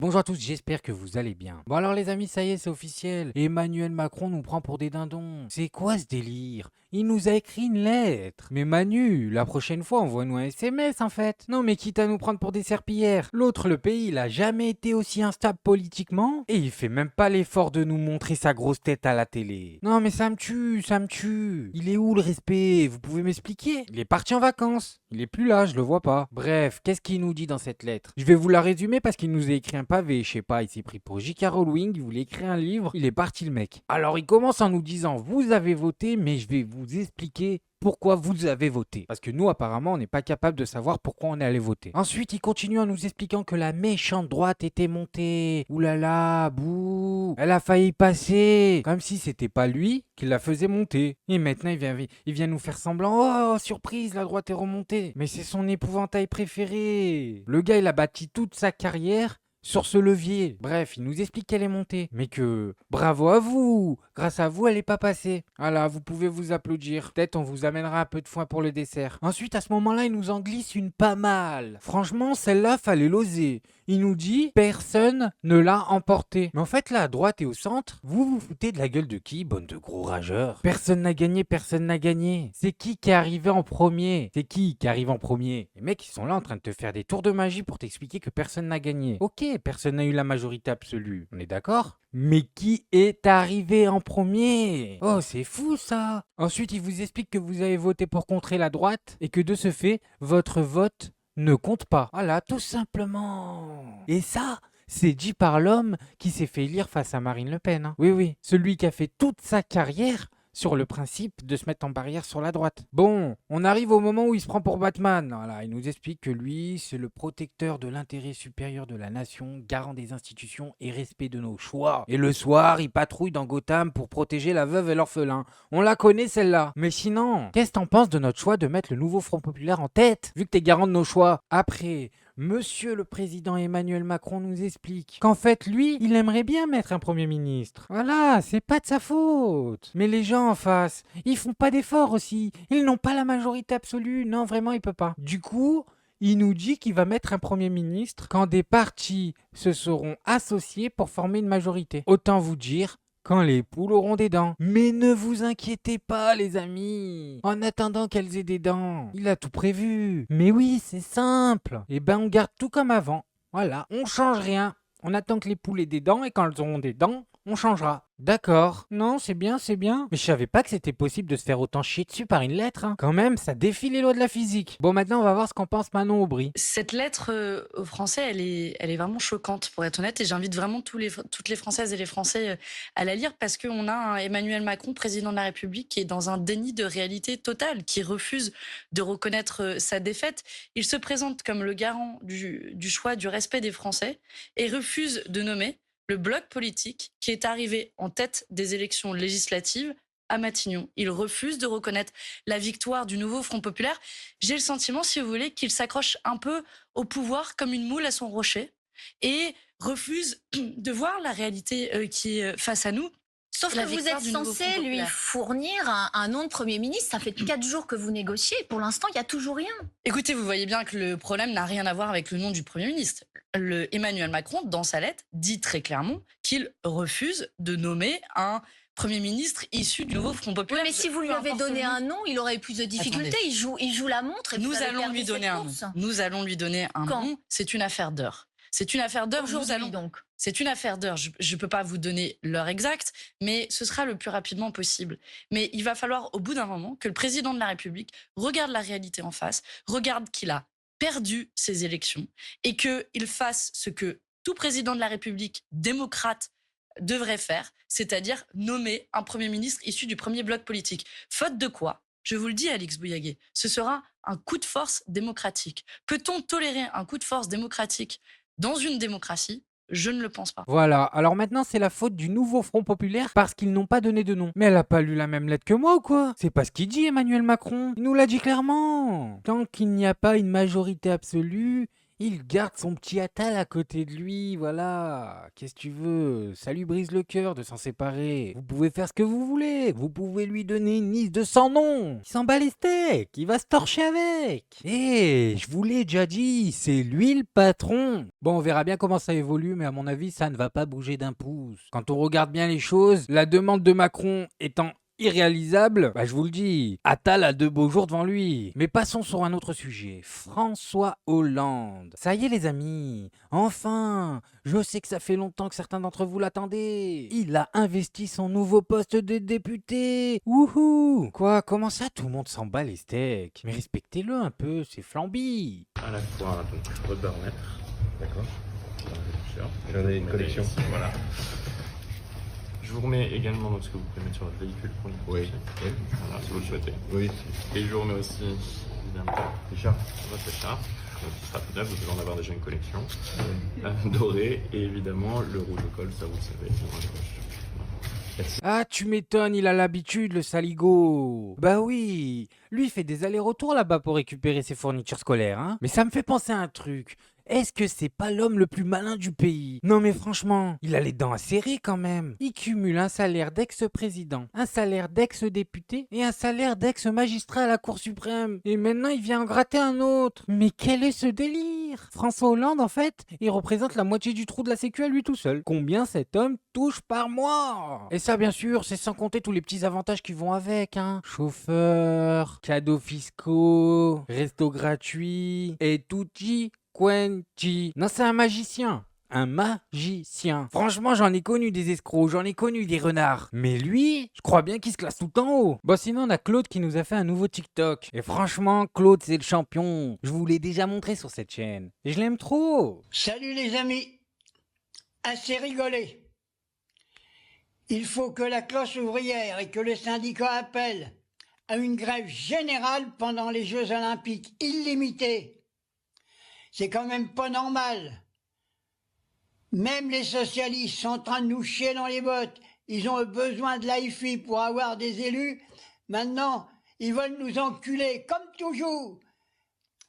Bonjour à tous, j'espère que vous allez bien. Bon alors les amis, ça y est, c'est officiel. Emmanuel Macron nous prend pour des dindons. C'est quoi ce délire? Il nous a écrit une lettre. Mais Manu, la prochaine fois, envoie-nous un SMS en fait. Non mais quitte à nous prendre pour des serpillères. L'autre, le pays, il a jamais été aussi instable politiquement. Et il fait même pas l'effort de nous montrer sa grosse tête à la télé. Non mais ça me tue, ça me tue. Il est où le respect? Vous pouvez m'expliquer? Il est parti en vacances. Il est plus là, je le vois pas. Bref, qu'est-ce qu'il nous dit dans cette lettre? Je vais vous la résumer parce qu'il nous a écrit un pavé, je sais pas, il s'est pris pour J.K. Rowling, il voulait écrire un livre, il est parti le mec. Alors il commence en nous disant, vous avez voté, mais je vais vous expliquer pourquoi vous avez voté. Parce que nous, apparemment, on n'est pas capable de savoir pourquoi on est allé voter. Ensuite, il continue en nous expliquant que la méchante droite était montée. Ouh là là, bouh. Elle a failli passer. Comme si c'était pas lui qui la faisait monter. Et maintenant, il vient nous faire semblant. Oh, surprise, la droite est remontée. Mais c'est son épouvantail préféré. Le gars, il a bâti toute sa carrière sur ce levier. Bref, il nous explique qu'elle est montée. Mais que bravo à vous. Grâce à vous, elle n'est pas passée. Voilà, vous pouvez vous applaudir. Peut-être on vous amènera un peu de foin pour le dessert. Ensuite, à ce moment-là, il nous en glisse une pas mal. Franchement, celle-là, fallait l'oser. Il nous dit, personne ne l'a emporté. Mais en fait, là, à droite et au centre, vous vous foutez de la gueule de qui, bonne de gros rageurs? Personne n'a gagné, personne n'a gagné. C'est qui est arrivé en premier? C'est qui arrive en premier? Les mecs, ils sont là en train de te faire des tours de magie pour t'expliquer que personne n'a gagné. Ok, personne n'a eu la majorité absolue. On est d'accord? Mais qui est arrivé en premier? Oh, c'est fou ça! Ensuite, il vous explique que vous avez voté pour contrer la droite et que de ce fait, votre vote ne compte pas. Voilà, tout simplement. Et ça, c'est dit par l'homme qui s'est fait élire face à Marine Le Pen. Oui, oui, celui qui a fait toute sa carrière sur le principe de se mettre en barrière sur la droite. Bon, on arrive au moment où il se prend pour Batman. Voilà, il nous explique que lui, c'est le protecteur de l'intérêt supérieur de la nation, garant des institutions et respect de nos choix. Et le soir, il patrouille dans Gotham pour protéger la veuve et l'orphelin. On la connaît celle-là. Mais sinon, qu'est-ce que t'en penses de notre choix de mettre le nouveau Front Populaire en tête, vu que t'es garant de nos choix? Après, Monsieur le président Emmanuel Macron nous explique qu'en fait, lui, il aimerait bien mettre un premier ministre. Voilà, c'est pas de sa faute. Mais les gens en face, ils font pas d'efforts aussi. Ils n'ont pas la majorité absolue. Non, vraiment, il peut pas. Du coup, il nous dit qu'il va mettre un premier ministre quand des partis se seront associés pour former une majorité. Autant vous dire quand les poules auront des dents. Mais ne vous inquiétez pas, les amis. En attendant qu'elles aient des dents, il a tout prévu. Mais oui, c'est simple. Eh ben, on garde tout comme avant. Voilà, on change rien. On attend que les poules aient des dents et quand elles auront des dents, on changera. D'accord. Non, c'est bien, c'est bien. Mais je savais pas que c'était possible de se faire autant chier dessus par une lettre. Hein. Quand même, ça défie les lois de la physique. Bon, maintenant, on va voir ce qu'en pense Manon Aubry. Cette lettre aux Français, elle est vraiment choquante, pour être honnête, et j'invite vraiment toutes les Françaises et les Français à la lire parce qu'on a un Emmanuel Macron, président de la République, qui est dans un déni de réalité totale, qui refuse de reconnaître sa défaite. Il se présente comme le garant du choix, du respect des Français et refuse de nommer le bloc politique qui est arrivé en tête des élections législatives à Matignon. Il refuse de reconnaître la victoire du nouveau Front Populaire. J'ai le sentiment, si vous voulez, qu'il s'accroche un peu au pouvoir comme une moule à son rocher et refuse de voir la réalité qui est face à nous. Sauf La que vous victoire êtes du nouveau Front censé lui Populaire. fournir un nom de Premier ministre. Ça fait 4 jours que vous négociez. Pour l'instant, il n'y a toujours rien. Écoutez, vous voyez bien que le problème n'a rien à voir avec le nom du Premier ministre. Le Emmanuel Macron, dans sa lettre, dit très clairement qu'il refuse de nommer un Premier ministre issu du nouveau Front Oui, Populaire. mais si vous lui Peu avez importe donné le nom. un nom, il aurait eu plus de difficultés. Attendez. Il joue la montre et Nous vous avez allons perdu lui donner cette un nom. course. Nous allons lui donner un Quand nom. C'est une affaire d'heure. C'est une affaire d'heure. Aujourd'hui, donc. C'est une affaire d'heure. Je ne peux pas vous donner l'heure exacte, mais ce sera le plus rapidement possible. Mais il va falloir, au bout d'un moment, que le président de la République regarde la réalité en face, regarde qu'il a perdu ses élections et qu'il fasse ce que tout président de la République démocrate devrait faire, c'est-à-dire nommer un Premier ministre issu du premier bloc politique. Faute de quoi, je vous le dis, Alix Bouillaguet, ce sera un coup de force démocratique. Peut-on tolérer un coup de force démocratique dans une démocratie? Je ne le pense pas. Voilà, alors maintenant c'est la faute du nouveau Front Populaire parce qu'ils n'ont pas donné de nom. Mais elle a pas lu la même lettre que moi ou quoi? C'est pas ce qu'il dit Emmanuel Macron. Il nous l'a dit clairement. Tant qu'il n'y a pas une majorité absolue, Il garde son petit Attal à côté de lui, voilà. Qu'est-ce que tu veux? Ça lui brise le cœur de s'en séparer. Vous pouvez faire ce que vous voulez. Vous pouvez lui donner une liste de 100 noms. Il s'en bat les steaks. Il va se torcher avec. Eh, je vous l'ai déjà dit, c'est lui le patron. Bon, on verra bien comment ça évolue, mais à mon avis, ça ne va pas bouger d'un pouce. Quand on regarde bien les choses, la demande de Macron étant irréalisable, je vous le dis, Attal a de beaux jours devant lui. Mais passons sur un autre sujet, François Hollande. Ça y est les amis, enfin, je sais que ça fait longtemps que certains d'entre vous l'attendaient. Il a investi son nouveau poste de député. Wouhou. Quoi, comment ça tout le monde s'en bat les steaks? Mais respectez-le un peu, c'est Flamby. À la fois donc votre baromètre, d'accord. J'en ai une collection. Ici, voilà. Je vous remets également donc, ce que vous pouvez mettre sur votre véhicule pour Oui. l'identifier. Voilà, si vous le souhaitez. Oui, Et je vous remets aussi, évidemment, Richard. votre écharpe. Donc, ce sera tout neuf, vous devez en avoir déjà une collection. Dorée. Et évidemment, le rouge au col, ça vous le savez, dans la poche. Ah, tu m'étonnes, il a l'habitude, le saligo. Bah oui, lui il fait des allers-retours là-bas pour récupérer ses fournitures scolaires, hein. Mais ça me fait penser à un truc. Est-ce que c'est pas l'homme le plus malin du pays? Non mais franchement, il a les dents acérées quand même. Il cumule un salaire d'ex-président, un salaire d'ex-député et un salaire d'ex-magistrat à la Cour suprême. Et maintenant il vient en gratter un autre. Mais quel est ce délire? François Hollande en fait, il représente la moitié du trou de la sécu à lui tout seul. Combien cet homme touche par mois? Et ça bien sûr, c'est sans compter tous les petits avantages qui vont avec, hein. Chauffeur, cadeaux fiscaux, resto gratuit et tutti quanti. Non, c'est un magicien. Un magicien. Franchement, j'en ai connu des escrocs, j'en ai connu des renards. Mais lui, je crois bien qu'il se classe tout en haut. Bon, sinon, on a Claude qui nous a fait un nouveau TikTok. Et franchement, Claude, c'est le champion. Je vous l'ai déjà montré sur cette chaîne. Et je l'aime trop. Salut les amis, assez rigolé. Il faut que la classe ouvrière et que le syndicat appellent à une grève générale pendant les Jeux Olympiques, illimitée. C'est quand même pas normal. Même les socialistes sont en train de nous chier dans les bottes. Ils ont besoin de l'AIFI pour avoir des élus. Maintenant, ils veulent nous enculer, comme toujours.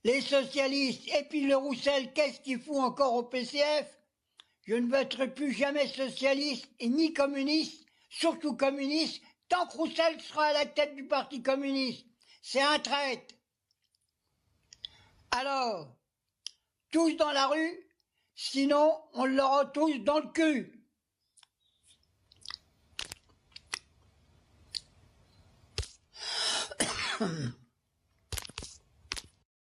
Les socialistes, et puis le Roussel, qu'est-ce qu'il fout encore au PCF? Je ne voterai plus jamais socialiste et ni communiste, surtout communiste, tant que Roussel sera à la tête du Parti communiste. C'est un traître. Alors, tous dans la rue, sinon on l'aura tous dans le cul.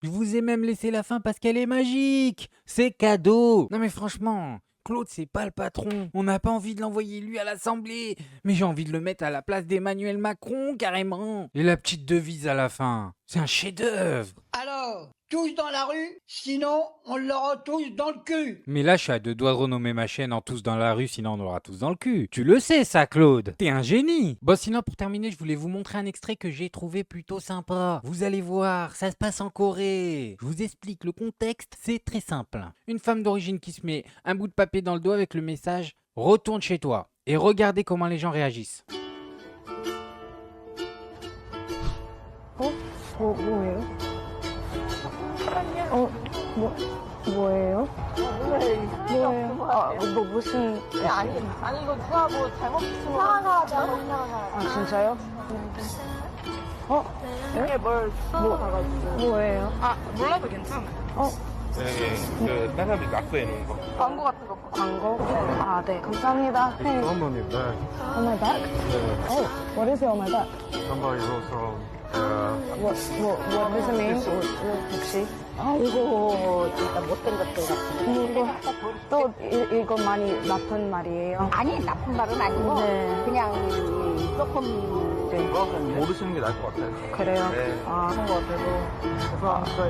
Je vous ai même laissé la fin parce qu'elle est magique. C'est cadeau. Non mais franchement, Claude, c'est pas le patron. On n'a pas envie de l'envoyer lui à l'Assemblée. Mais j'ai envie de le mettre à la place d'Emmanuel Macron, carrément. Et la petite devise à la fin. C'est un chef-d'œuvre. Alors, tous dans la rue, sinon on l'aura tous dans le cul. Mais là, je suis à deux doigts de renommer ma chaîne en tous dans la rue, sinon on l'aura tous dans le cul. Tu le sais, ça, Claude. T'es un génie. Bon, sinon, pour terminer, je voulais vous montrer un extrait que j'ai trouvé plutôt sympa. Vous allez voir, ça se passe en Corée. Je vous explique le contexte, c'est très simple. Une femme d'origine qui se met un bout de papier dans le dos avec le message « Retourne chez toi ». Et regardez comment les gens réagissent. 뭐예요? 뭐예요? 아, 뭐 무슨 아니 이거 누가 뭐 잘못했으면 하나. 아 진짜요? 이게 뭘 가가지고 뭐예요? 아 몰라도 괜찮아. 그 사람이 낙서해 놓은 거. 광고 같은 거. 광고? 아, 네. 감사합니다. Hey, Someone is back. on my back? Oh, what is it on my back? Somebody wrote from What does it mean? 혹시? 아 이거 진짜 못된 것들 같은 이거 또 이거 많이 나쁜 말이에요. 아니 나쁜 말은 아니고 네. 그냥 조금 거 모르시는 게 나을 것 같아요. 그래요? 네. 아, 그런 거 같아서 죄송합니다.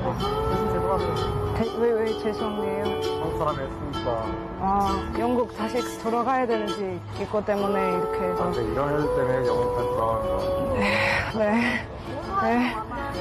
무슨 죄송합니다. 왜 죄송해요? 한국 사람이 했으니까. 아, 영국 다시 돌아가야 되는지 이거 때문에 이렇게 해서. 이런 일 때문에 영국까지 돌아가는 거. 네. 네.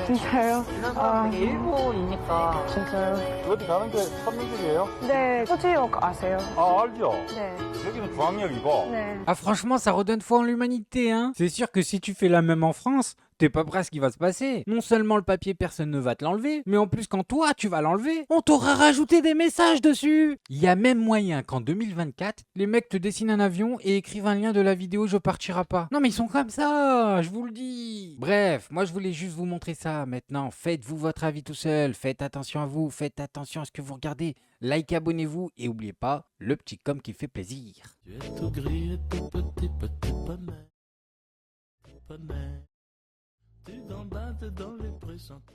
진짜요? 아, 일본이니까 진짜요? 어디 가는 게 선민들이에요? 네. 소지역 아세요? 아, 알죠. 네. 여기는 중앙역이고. 네. Ah franchement, ça redonne foi en l'humanité, hein. C'est sûr que si tu fais la même en France, t'es pas prêt à ce qui va se passer. Non seulement le papier, personne ne va te l'enlever, mais en plus quand toi tu vas l'enlever, on t'aura rajouté des messages dessus. Il y a même moyen qu'en 2024, les mecs te dessinent un avion et écrivent un lien de la vidéo Je partirai pas. Non mais ils sont comme ça, je vous le dis. Bref, moi je voulais juste vous montrer ça. Maintenant, faites-vous votre avis tout seul, faites attention à vous, faites attention à ce que vous regardez. Likez, abonnez-vous et n'oubliez pas le petit com qui fait plaisir. Tu es tout gris et tout petit, petit poney. Tu gambades dans les prés sans te